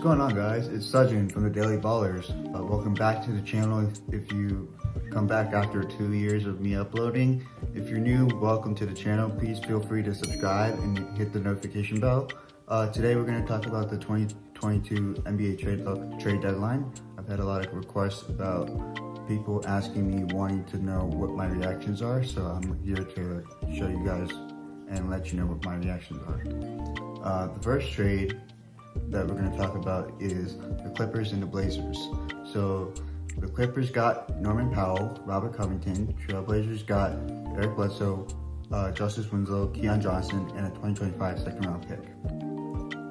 going on, guys? It's Sujin from the Daily Ballers. Welcome back to the channel. If you come back after 2 years of me uploading, if you're new, welcome to the channel. Please feel free to subscribe and hit the notification bell. Today we're going to talk about the 2022 NBA trade deadline. I've had a lot of requests about people asking me, wanting to know what my reactions are, so I'm here to show you guys and let you know what my reactions are. The first trade that we're going to talk about is the Clippers and the Blazers. So the Clippers got Norman Powell, Robert Covington. Trailblazers got Eric Bledsoe, Justice Winslow, Keon Johnson, and a 2025 second round pick.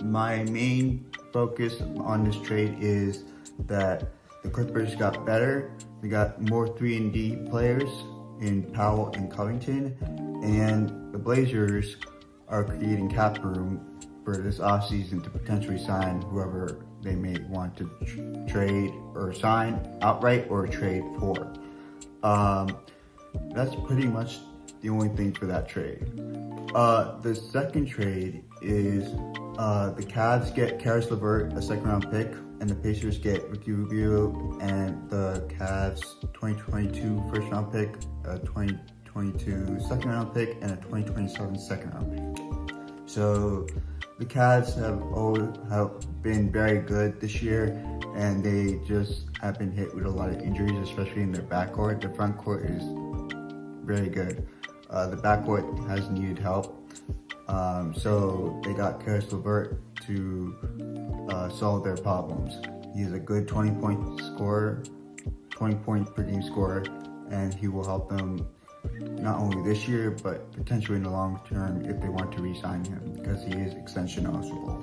My main focus on this trade is that the Clippers got better. They got more 3-and-D players in Powell and Covington, and the Blazers are creating cap room for this offseason to potentially sign whoever they may want to trade or sign outright or trade for. That's pretty much the only thing for that trade. The second trade is the Cavs get Karis LeVert, a second round pick, and the Pacers get Ricky Rubio and the Cavs 2022 first round pick, a 2022 second round pick, and a 2027 second round pick. So the Cavs have been very good this year, and they just have been hit with a lot of injuries, especially in their backcourt. The front court is very good. The backcourt has needed help. So they got Karis LeVert to solve their problems. He's a good 20-point scorer, 20 points per game scorer, and he will help them not only this year, but potentially in the long term if they want to re-sign him, because he is extension eligible.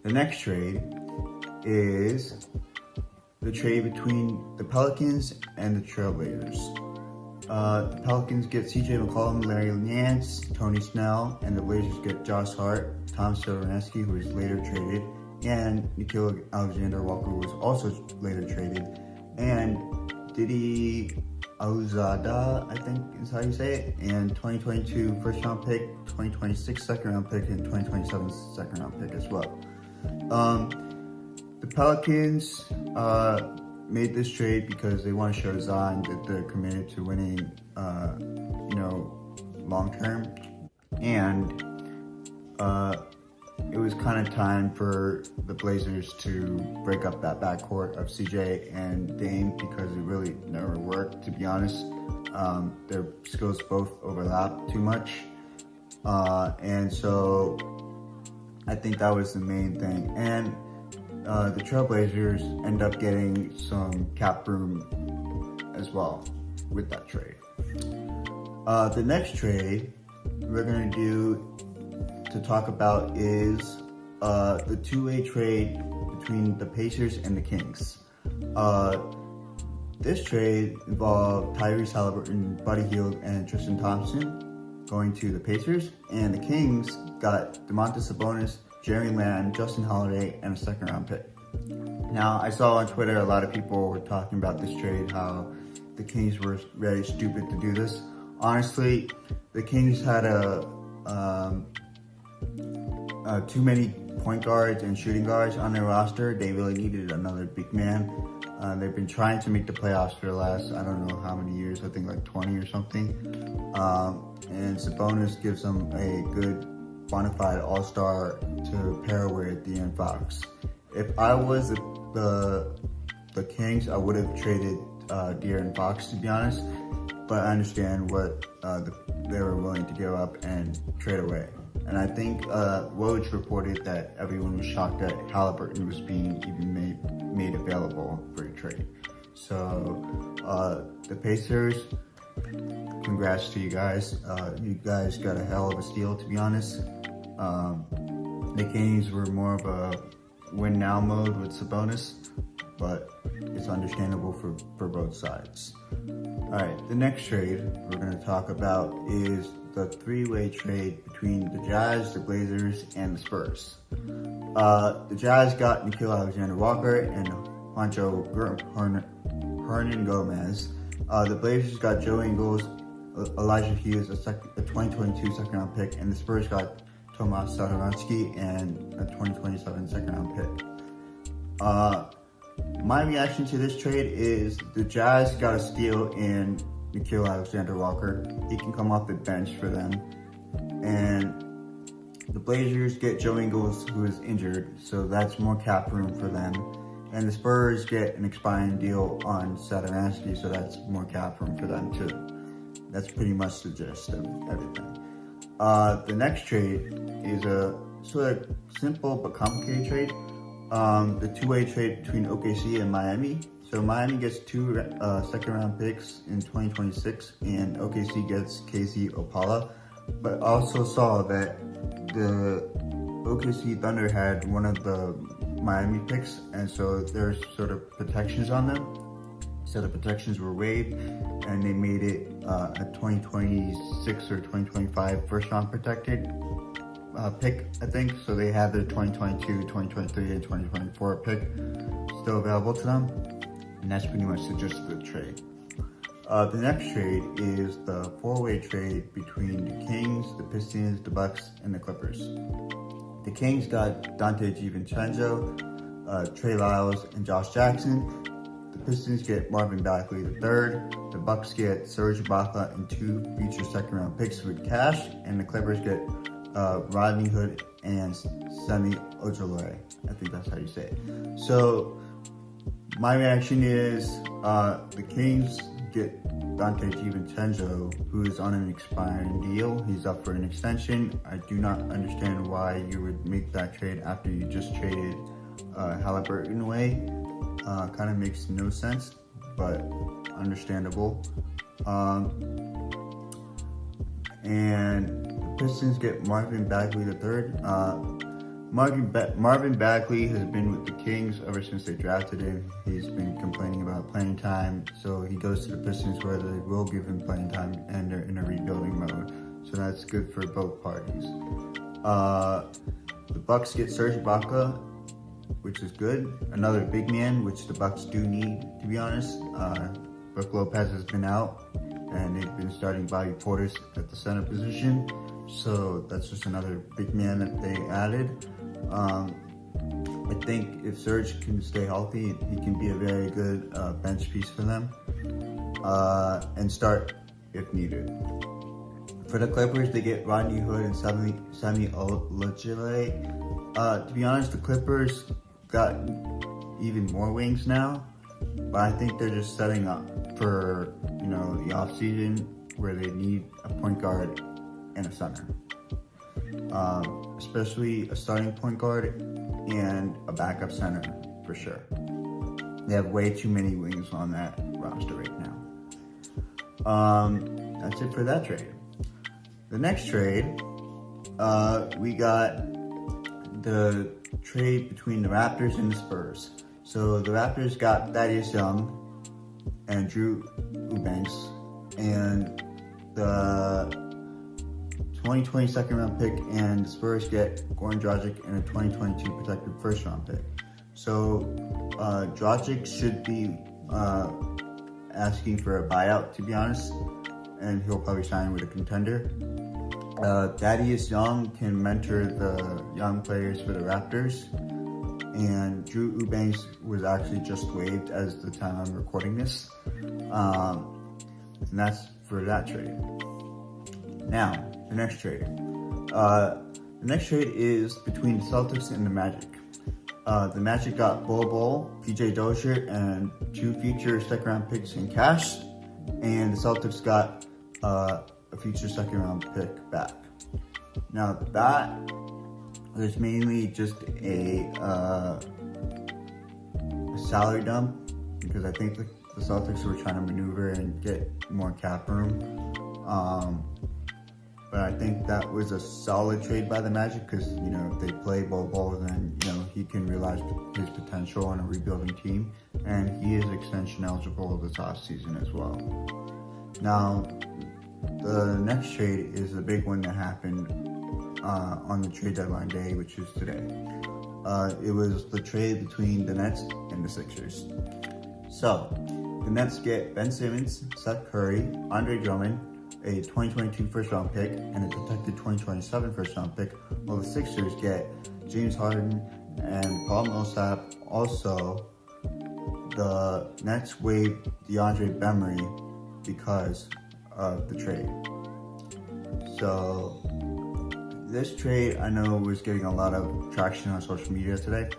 The next trade is the trade between the Pelicans and the Trailblazers. The Pelicans get CJ McCollum, Larry Nance, Tony Snell, and the Blazers get Josh Hart, Tom Satoransky, who was later traded, and Nickeil Alexander-Walker, who was also later traded, and Didi Alzada, I think is how you say it, and 2022 first round pick, 2026 second round pick, and 2027 second round pick as well. The Pelicans made this trade because they want to show Zion that they're committed to winning, long term, and it was kind of time for the Blazers to break up that backcourt of CJ and Dame, because it really never worked, to be honest. Their skills both overlap too much. And so I think that was the main thing. And the Trailblazers end up getting some cap room as well with that trade. The next trade we're going to do to talk about is the two-way trade between the Pacers and the Kings. This trade involved Tyrese Haliburton, Buddy Hield, and Tristan Thompson going to the Pacers, and the Kings got Domantas Sabonis, Jeremy Lamb, Justin Holiday, and a second round pick. Now, I saw on Twitter a lot of people were talking about this trade, how the Kings were very stupid to do this. Honestly, the Kings had too many point guards and shooting guards on their roster. They really needed another big man. They've been trying to make the playoffs for the last, I don't know how many years, I think like 20 or something. And Sabonis gives them a good bona fide all-star to pair with De'Aaron Fox. If I was the Kings, I would have traded De'Aaron Fox, to be honest, but I understand what they were willing to give up and trade away. And I think Woj reported that everyone was shocked that Haliburton was being even made available for a trade. So the Pacers, congrats to you guys. You guys got a hell of a steal, to be honest. The Kings were more of a win now mode with Sabonis, but it's understandable for both sides. All right, the next trade we're going to talk about is the three-way trade between the Jazz, the Blazers, and the Spurs. The Jazz got Nickeil Alexander-Walker and Juancho Hernan Gomez. The Blazers got Joe Ingles, Elijah Hughes, a 2022 second-round pick, and the Spurs got Tomas Satoransky and a 2027 second-round pick. My reaction to this trade is the Jazz got a steal in Nickeil Alexander-Walker. He can come off the bench for them. And the Blazers get Joe Ingles, who is injured, so that's more cap room for them. And the Spurs get an expiring deal on Satoransky, so that's more cap room for them too. That's pretty much the gist of everything. The next trade is a sort of simple but complicated trade. The two-way trade between OKC and Miami. So Miami gets 2 second-round picks in 2026, and OKC gets KZ Opala. But also saw that the OKC Thunder had one of the Miami picks, and so there's sort of protections on them. So the protections were waived, and they made it a 2026 or 2025 first-round protected pick, I think. So they have their 2022, 2023, and 2024 pick still available to them. And that's pretty much the gist of the trade. The next trade is the 4-way trade between the Kings, the Pistons, the Bucks, and the Clippers. The Kings got Dante DiVincenzo, Trey Lyles, and Josh Jackson. The Pistons get Marvin Bagley III. The Bucks get Serge Ibaka and 2 future second-round picks with cash. And the Clippers get Rodney Hood and Semi Ojeleye. I think that's how you say it. So my reaction is the Kings get Dante DiVincenzo, who is on an expiring deal. He's up for an extension. I do not understand why you would make that trade after you just traded Halliburton away. Kind of makes no sense, but understandable. And the Pistons get Marvin Bagley III. Marvin Bagley has been with the Kings ever since they drafted him. He's been complaining about playing time, so he goes to the Pistons where they will give him playing time, and they're in a rebuilding mode. So that's good for both parties. The Bucks get Serge Ibaka, which is good. Another big man, which the Bucks do need, to be honest. Brook Lopez has been out, and they've been starting Bobby Portis at the center position. So that's just another big man that they added. I think if Serge can stay healthy, he can be a very good bench piece for them and start if needed. For the Clippers, they get Rodney Hood and Semi Ojeleye. To be honest, the Clippers got even more wings now, but I think they're just setting up for the offseason where they need a point guard and a center, especially a starting point guard and a backup center for sure. They have way too many wings on that roster right now. That's it for that trade. The next trade, we got the trade between the Raptors and the Spurs. So the Raptors got Thaddeus Young and Drew Eubanks, and the 2020 second round pick, and the Spurs get Goran Dragic and a 2022 protected first round pick. So Dragic should be asking for a buyout, to be honest, and he'll probably sign with a contender. Thaddeus Young can mentor the young players for the Raptors, and Drew Eubanks was actually just waived as the time I'm recording this, and that's for that trade. Now, the next trade. The next trade is between the Celtics and the Magic. The Magic got Bol, PJ Dozier, and 2 future second-round picks in cash, and the Celtics got a future second-round pick back. Now, that was mainly just a salary dump, because I think the Celtics were trying to maneuver and get more cap room. But I think that was a solid trade by the Magic, because if they play Bol, then he can realize his potential on a rebuilding team, and he is extension eligible this offseason as well. Now, the next trade is the big one that happened on the trade deadline day, which is today. It was the trade between the Nets and the Sixers. So, the Nets get Ben Simmons, Seth Curry, Andre Drummond, a 2022 first-round pick, and a protected 2027 first-round pick, while the Sixers get James Harden, And Paul Millsap also, the Nets waived DeAndre Bemery because of the trade. So this trade I know was getting a lot of traction on social media today.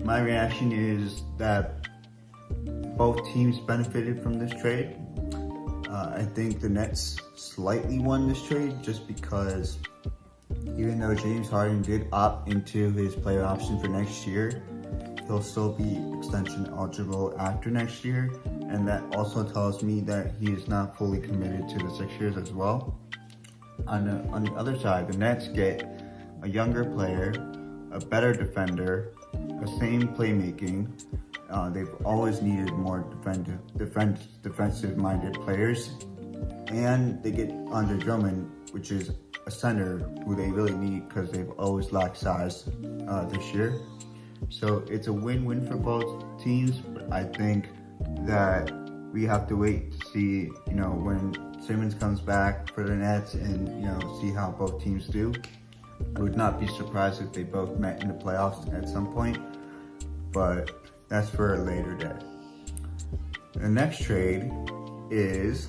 My reaction is that both teams benefited from this trade. I think the Nets slightly won this trade just because even though James Harden did opt into his player option for next year, he'll still be extension eligible after next year. And that also tells me that he is not fully committed to the Sixers as well. On the other side, the Nets get a younger player, a better defender, the same playmaking. They've always needed more defensive-minded players. And they get Andre Drummond, which is a center who they really need because they've always lacked size this year. So it's a win-win for both teams, but I think that we have to wait to see, when Simmons comes back for the Nets and, see how both teams do. I would not be surprised if they both met in the playoffs at some point, but that's for a later day. The next trade is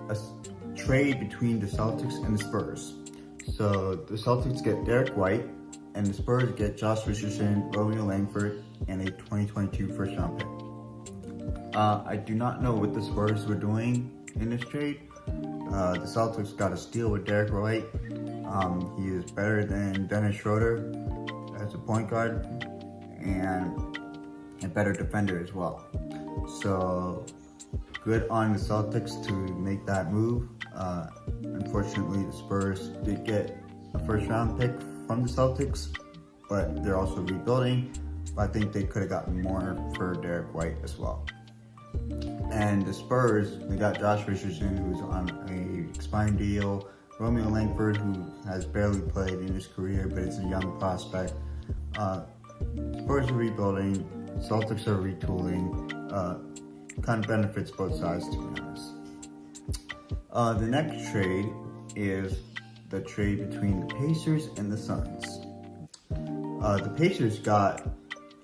a trade between the Celtics and the Spurs. So the Celtics get Derek White, and the Spurs get Josh Richardson, Romeo Langford, and a 2022 first-round pick. I do not know what the Spurs were doing in this trade. The Celtics got a steal with Derek White. He is better than Dennis Schroeder as a point guard, and a better defender as well. So good on the Celtics to make that move. Unfortunately, the Spurs did get a first-round pick from the Celtics, but they're also rebuilding. I think they could have gotten more for Derek White as well. And the Spurs, they got Josh Richardson, who's on an expiring deal, Romeo Langford, who has barely played in his career, but is a young prospect. Spurs are rebuilding, Celtics are retooling. Kind of benefits both sides, to be honest. The next trade is the trade between the Pacers and the Suns. The Pacers got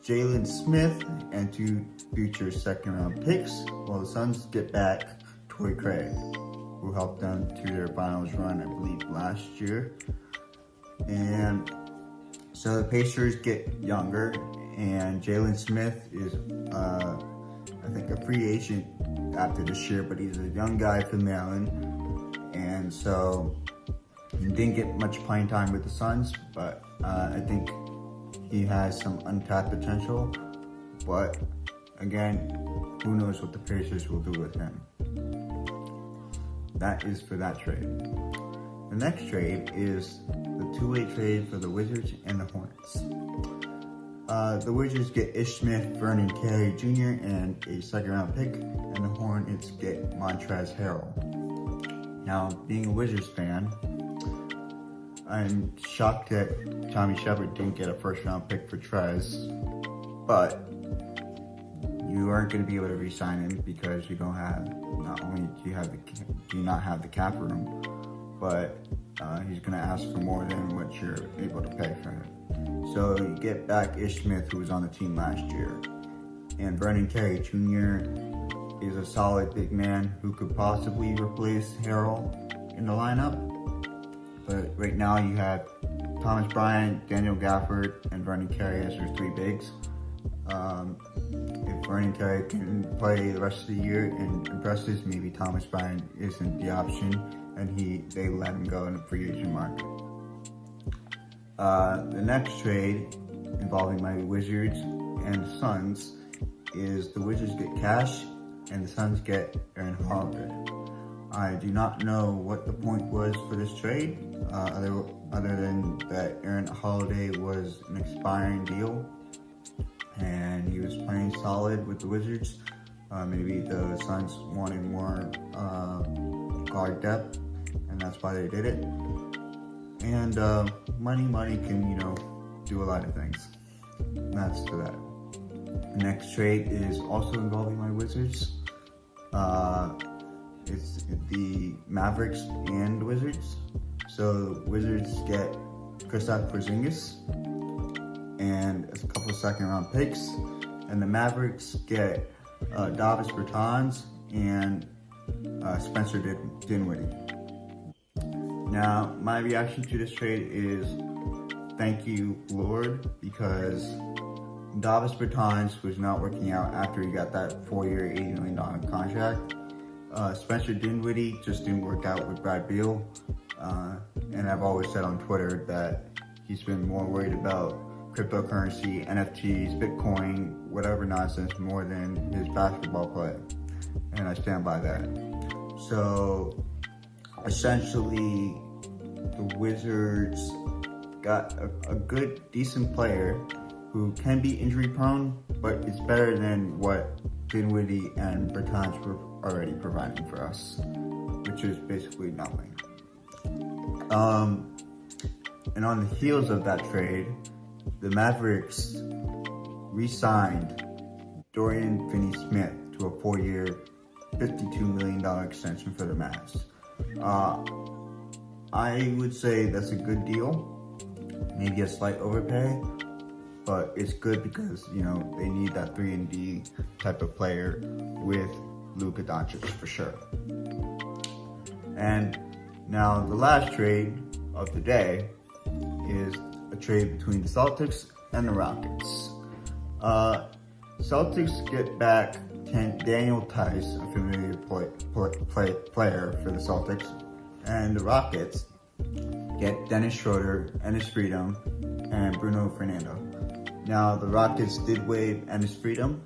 Jalen Smith and 2 future second-round picks, while the Suns get back Torrey Craig, who helped them to their finals run, I believe, last year. And so the Pacers get younger, and Jalen Smith is, I think, a free agent after this year, but he's a young guy from Maryland, and so he didn't get much playing time with the Suns, but I think he has some untapped potential. But again, who knows what the Pacers will do with him. That is for that trade. The next trade is the two-way trade for the Wizards and the Hornets. The Wizards get Ish Smith, Vernon Carey Jr., and a second-round pick, and the Hornets get Montrezl Harrell. Now, being a Wizards fan, I'm shocked that Tommy Shepard didn't get a first-round pick for Trez, but you aren't going to be able to re-sign him because you don't have, not only do you not have the cap room, but he's going to ask for more than what you're able to pay for him. So you get back Ish Smith, who was on the team last year, and Vernon Carey Jr. is a solid big man who could possibly replace Harrell in the lineup. But right now you have Thomas Bryant, Daniel Gafford, and Vernon Carey as your 3 bigs. If Vernon Carey can play the rest of the year and impresses, maybe Thomas Bryant isn't the option, and they let him go in the free agent market. The next trade involving my Wizards and the Suns is the Wizards get Cash and the Suns get Aaron Holiday. I do not know what the point was for this trade, other than that Aaron Holiday was an expiring deal and he was playing solid with the Wizards. Maybe the Suns wanted more guard depth, and that's why they did it. And money can, do a lot of things. That's to that. The next trade is also involving my Wizards. It's the Mavericks and Wizards. So Wizards get Kristaps Porzingis, and a couple of second-round picks. And the Mavericks get Davis Bertans and Spencer Dinwiddie. Now, my reaction to this trade is thank you, Lord, because Davis Bertans was not working out after he got that 4-year, $80 million contract. Spencer Dinwiddie just didn't work out with Brad Beal. And I've always said on Twitter that he's been more worried about cryptocurrency, NFTs, Bitcoin, whatever nonsense, more than his basketball play. And I stand by that. So essentially, the Wizards got a good, decent player who can be injury prone, but it's better than what Dinwiddie and Bertans were already providing for us, which is basically nothing. And on the heels of that trade, the Mavericks re-signed Dorian Finney-Smith to a 4-year, $52 million extension for the Mavs. I would say that's a good deal, maybe a slight overpay, but it's good because, you know, they need that 3-and-D type of player with Luka Doncic for sure. And now the last trade of the day is a trade between the Celtics and the Rockets. Celtics get back Daniel Tice, a familiar player for the Celtics, and the Rockets get Dennis Schroeder, Ennis Freedom, and Bruno Fernando. Now, the Rockets did waive Ennis Freedom,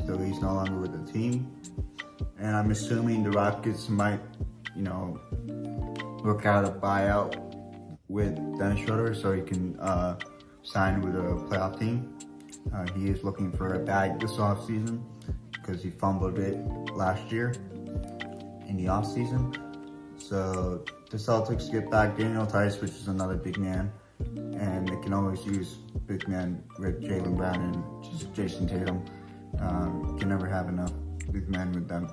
so he's no longer with the team. And I'm assuming the Rockets might, you know, work out a buyout with Dennis Schroeder so he can sign with a playoff team. He is looking for a bag this offseason because he fumbled it last year in the offseason. So the Celtics get back Daniel Tice, which is another big man, and they can always use big men with Jaylen Brown and Jason Tatum. You can never have enough big men with them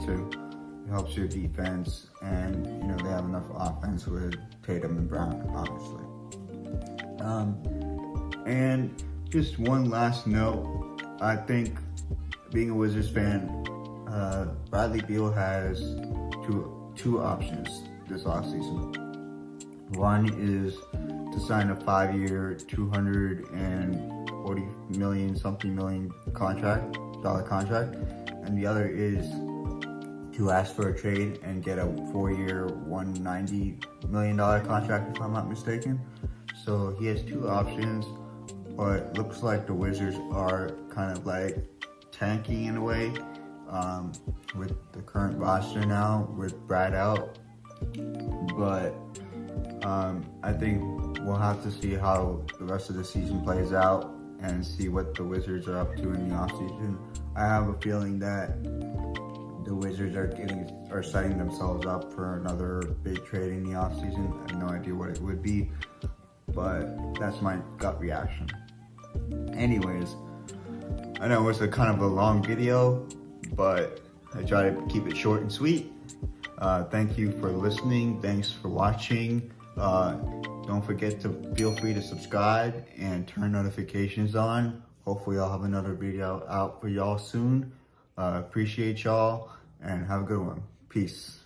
too. It helps your defense, and you know they have enough offense with Tatum and Brown, obviously. And just one last note, I think being a Wizards fan, Bradley Beal has two options this offseason. One is to sign a 5-year, $240 million contract, and the other is to ask for a trade and get a 4-year, $190 million contract, if I'm not mistaken. So he has two options, but it looks like the Wizards are kind of like tanking in a way with the current roster now, with Brad out. But I think we'll have to see how the rest of the season plays out and see what the Wizards are up to in the offseason. I have a feeling that the Wizards are setting themselves up for another big trade in the offseason. I have no idea what it would be, but that's my gut reaction. Anyways, I know it's a kind of a long video, but I try to keep it short and sweet. Thank you for listening. Thanks for watching. Don't forget to feel free to subscribe and turn notifications on. Hopefully I'll have another video out for y'all soon. Appreciate y'all and have a good one. Peace.